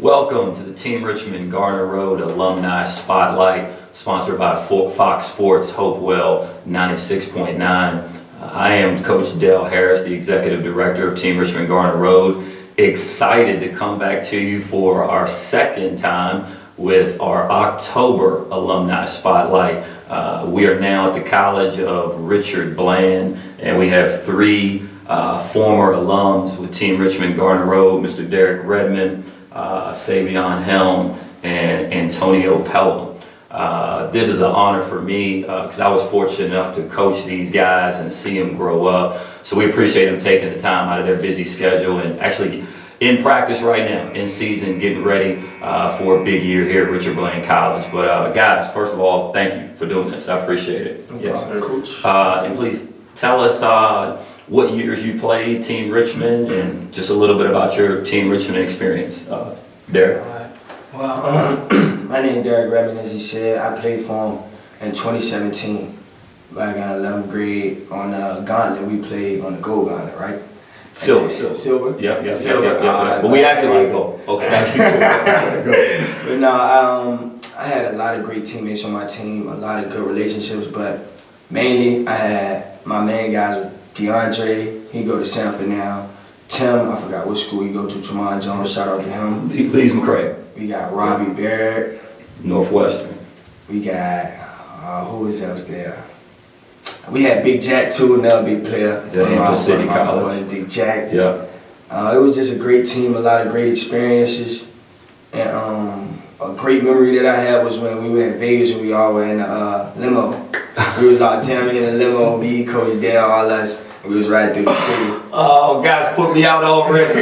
Welcome to the Team Richmond Garner Road Alumni Spotlight, sponsored by Fox Sports Hopewell 96.9. I am Coach Dale Harris, the Executive Director of Team Richmond Garner Road. Excited to come back to you for our second time with our October Alumni Spotlight. We are now at the College of Richard Bland, and we have three former alums with Team Richmond Garner Road, Mr. Derrick Redmon, Savion Helm, and Antonio Pelham. This is an honor for me because I was fortunate enough to coach these guys and see them grow up. So we appreciate them taking the time out of their busy schedule and actually in practice right now, in season, getting ready for a big year here at Richard Bland College. But guys, first of all, thank you for doing this. I appreciate it. Yes, Coach. And please tell us what years you played Team Richmond and just a little bit about your Team Richmond experience. Derrick? Well, my name is Derrick Redmon, as he said. I played for him in 2017. Back in 11th grade on the gauntlet, we played on the gold gauntlet, right? Silver. Yep. But we acted like gold. Okay. But no, I had a lot of great teammates on my team, a lot of good relationships, but mainly I had my main guys with DeAndre, he go to Sanford now. Tim, I forgot what school he go to, Tremont Jones, shout out to him. Leeds McCray. We got Robbie Barrett. Northwestern. We got, who was else there? We had Big Jack too, another big player. Is that Hampton City College? Big Jack. Yeah. It was just a great team, a lot of great experiences. And a great memory that I had was when we were in Vegas and we all were in a limo. We was all jamming in the limo, me, Coach Dale, all us. We was riding through the city. Oh, guys, put me out already.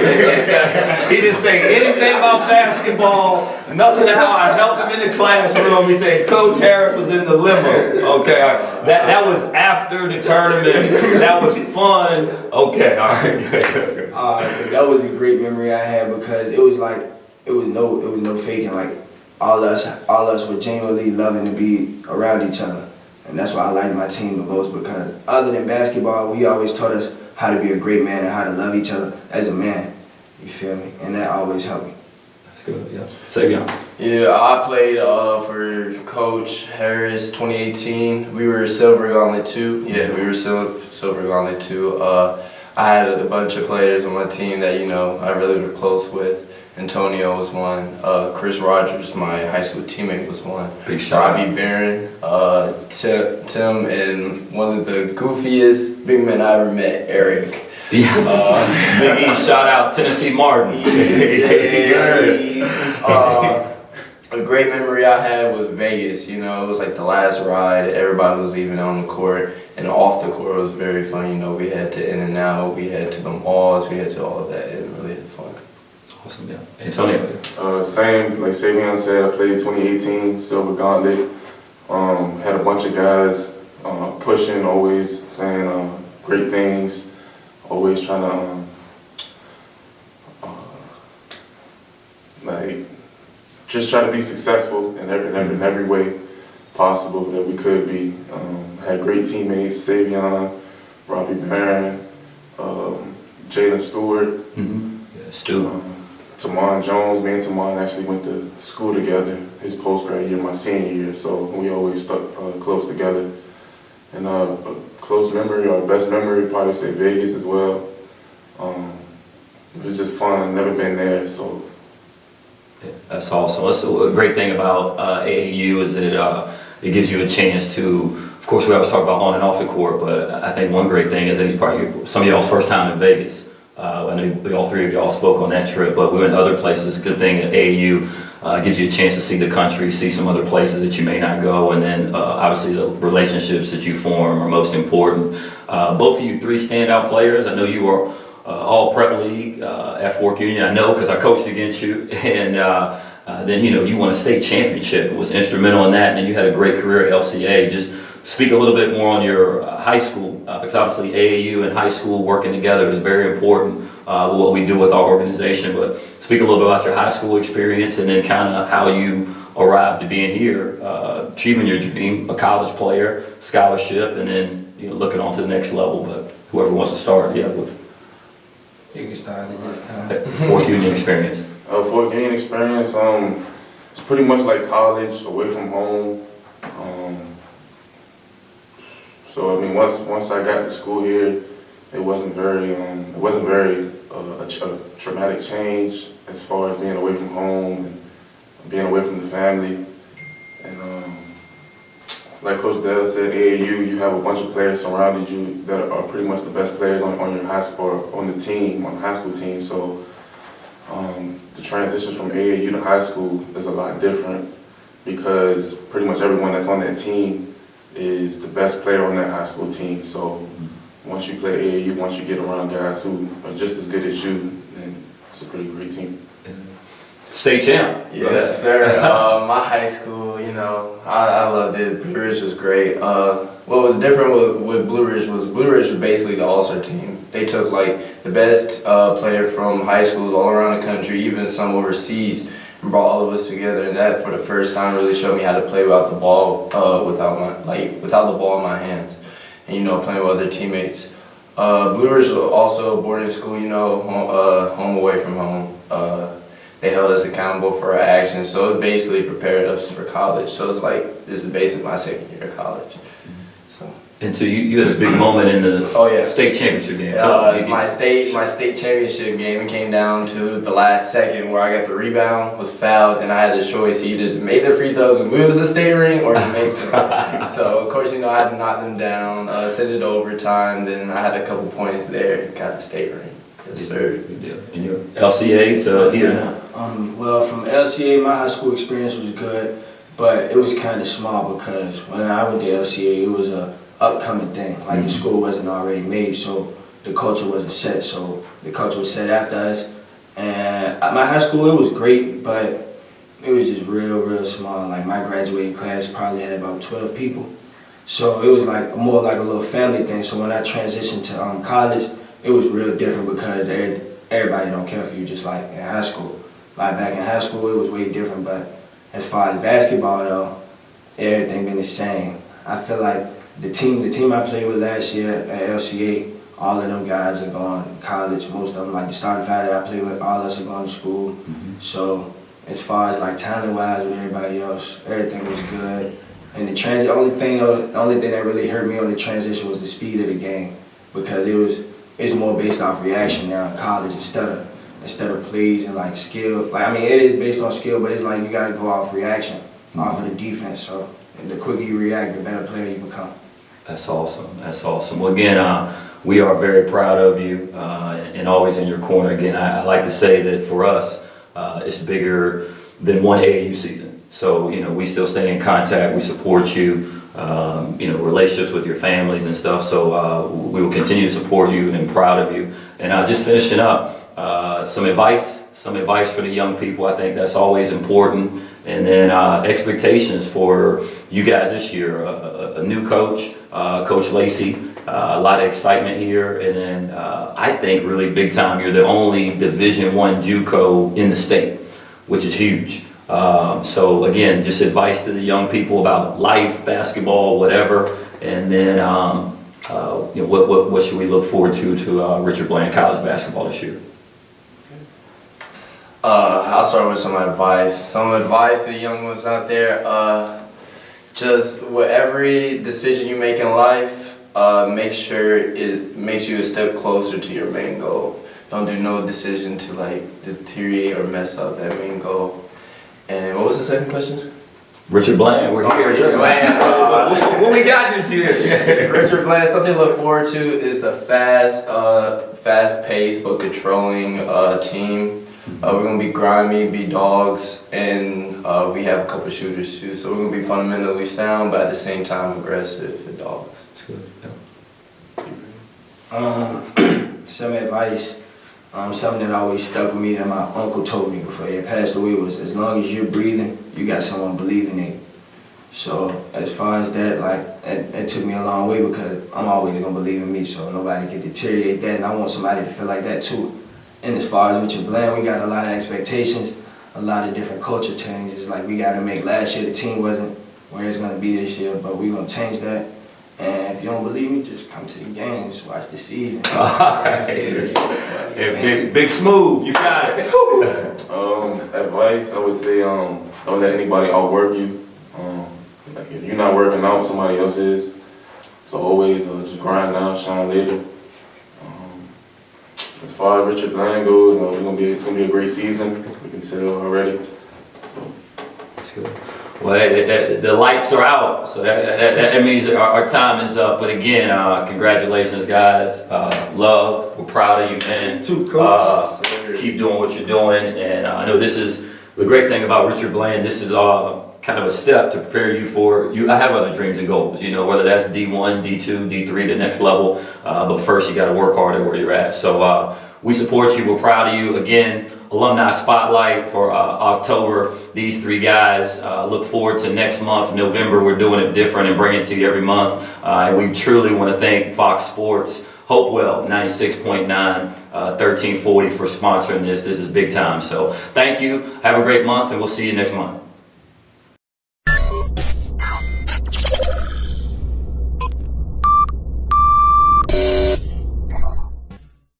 He didn't say anything about basketball, nothing how I helped him in the classroom. He said Coach Harris was in the limo. Okay, all right. That was after the tournament. That was fun. Okay, all right. That was a great memory I had because it was like it was no faking. Like all us were genuinely loving to be around each other. And that's why I like my team the most because other than basketball, we always taught us how to be a great man and how to love each other as a man. You feel me? And that always helped me. That's good, yeah. Savion. Yeah, I played for Coach Harris 2018. We were Silver Gauntlet 2. Yeah, we were Silver Gauntlet 2. I had a bunch of players on my team that, I really was close with. Antonio was one. Chris Rogers, my high school teammate, was one. Big shot. Robbie Barron, Tim, and one of the goofiest big men I ever met, Eric. Yeah. Big E, shout out Tennessee Martin. A great memory I had was Vegas. It was like the last ride. Everybody was leaving on the court, and off the court it was very fun. We had to in and out. We had to the malls. We had to all of that. It really had fun. Awesome, yeah. Antonio. Same, like Savion said, I played 2018, Silver Gauntlet. Had a bunch of guys pushing, always saying great things, always trying to just try to be successful in every way possible that we could be. Had great teammates, Savion, Robbie Barron, Jalen Stewart. Mm-hmm. Yeah, Stu. Tremont Jones, me and Tremont actually went to school together, his post-grad year, my senior year, so we always stuck close together. And a close memory, or best memory, probably say Vegas as well. It was just fun, never been there, so. Yeah, that's awesome. That's a great thing about AAU is that it gives you a chance to, of course we always talk about on and off the court, but I think one great thing is that probably some of y'all's first time in Vegas. I know all three of y'all spoke on that trip, but we went to other places. Good thing at AAU gives you a chance to see the country, see some other places that you may not go, and then obviously the relationships that you form are most important. Both of you three standout players. I know you were all prep league at Fork Union. I know because I coached against you, and then you won a state championship. It was instrumental in that, and then you had a great career at LCA. Just speak a little bit more on your high school, because obviously AAU and high school working together is very important with what we do with our organization, but speak a little bit about your high school experience and then kind of how you arrived to being here, achieving your dream, a college player, scholarship, and then looking on to the next level, but whoever wants to start, with You can start at this time. Fork Union experience. For a gain experience, it's pretty much like college, away from home. So I mean, once I got to school here, it wasn't very a traumatic change as far as being away from home and being away from the family. And like Coach Dell said, AAU, you have a bunch of players surrounding you that are pretty much the best players on your high school, or on the team, on the high school team. So the transition from AAU to high school is a lot different because pretty much everyone that's on that team is the best player on that high school team. So once you play AAU, once you get around guys who are just as good as you, then it's a pretty great team. State champ. Yes, sir. My high school, you know, I loved it. Blue Ridge was great. What was different with Blue Ridge was basically the all-star team. They took like the best player from high schools all around the country, even some overseas, and brought all of us together. And that, for the first time, really showed me how to play without the ball, without the ball in my hands, and you know, playing with other teammates. Blue Ridge was also a boarding school, you know, home away from home. They held us accountable for our actions, so it basically prepared us for college. So it's like, this is basically my second year of college. So. And so you had a big moment in the state championship game. My state championship game, it came down to the last second where I got the rebound, was fouled, and I had the choice either to make the free throws and lose the state ring or to make them. So of course, you know, I had to knock them down, send it to overtime, then I had a couple points there, got the state ring. Yes, sir. Good deal. And your LCA to here? Well, from LCA, my high school experience was good, but it was kind of small because when I went to LCA, it was a upcoming thing. Like the school wasn't already made, so the culture wasn't set. So the culture was set after us. And at my high school, it was great, but it was just real small. Like my graduating class probably had about 12 people. So it was like more like a little family thing. So when I transitioned to college, it was real different because everybody don't care for you, just like in high school. Like back in high school, it was way different, but as far as basketball though, everything been the same. I feel like the team I played with last year at LCA, all of them guys are going to college. Most of them, like the starting five that I played with, all of us are going to school. Mm-hmm. So as far as like talent-wise with everybody else, everything was good. And the only thing that really hurt me on the transition was the speed of the game, because it's more based off reaction now in college instead of plays and like skill. Like, I mean, it is based on skill, but it's like you got to go off reaction, off of the defense. So the quicker you react, the better player you become. That's awesome. That's awesome. Well, again, we are very proud of you and always in your corner. Again, I like to say that for us, it's bigger than one AAU season. So, you know, we still stay in contact. We support you. You know, relationships with your families and stuff. So we will continue to support you and proud of you. And just finishing up, some advice for the young people. I think that's always important. And then expectations for you guys this year. A new coach, Coach Lacey. A lot of excitement here. And then I think really big time, you're the only Division I JUCO in the state, which is huge. So again, just advice to the young people about life, basketball, whatever, and then you know, what should we look forward to Richard Bland college basketball this year? I'll start with some advice. Some advice to the young ones out there. Just with every decision you make in life, make sure it makes you a step closer to your main goal. Don't do no decision to like deteriorate or mess up that main goal. And what was the second question? Richard Bland, we're here. Richard Bland. What we got this year? Richard Bland, something to look forward to is a fast-paced but controlling team. We're gonna be grimy, be dogs, and we have a couple of shooters too. So we're gonna be fundamentally sound, but at the same time aggressive and dogs. That's good. Yeah. Some advice. Something that always stuck with me that my uncle told me before he passed away was, as long as you're breathing, you got someone believing in you. So as far as that, like, it took me a long way because I'm always going to believe in me, so nobody can deteriorate that, and I want somebody to feel like that too. And as far as Richard Bland, we got a lot of expectations, a lot of different culture changes. Like, we got to make last year, the team wasn't where it's going to be this year, but we're going to change that. And if you don't believe me, just come to the games, watch the season. Yeah, big smooth, you got it. Advice, I would say, don't let anybody outwork you. Like if you're not working out, somebody else is. So always just grind now, shine later. As far as Richard Bland goes, it's gonna be a great season. We can tell already. That's good. Well, the lights are out, so that means our time is up. But again, congratulations, guys. Love, we're proud of you, man. Too, coach. Keep doing what you're doing, and I know this is the great thing about Richard Bland. This is kind of a step to prepare you for you. I have other dreams and goals, whether that's D1, D2, D3, the next level. But first, you got to work hard at where you're at. So we support you. We're proud of you. Again, Alumni Spotlight for October. These three guys. Look forward to next month, November. We're doing it different and bringing it to you every month. And we truly want to thank Fox Sports, Hopewell 96.9, 1340 for sponsoring this. This is big time. So thank you. Have a great month, and we'll see you next month.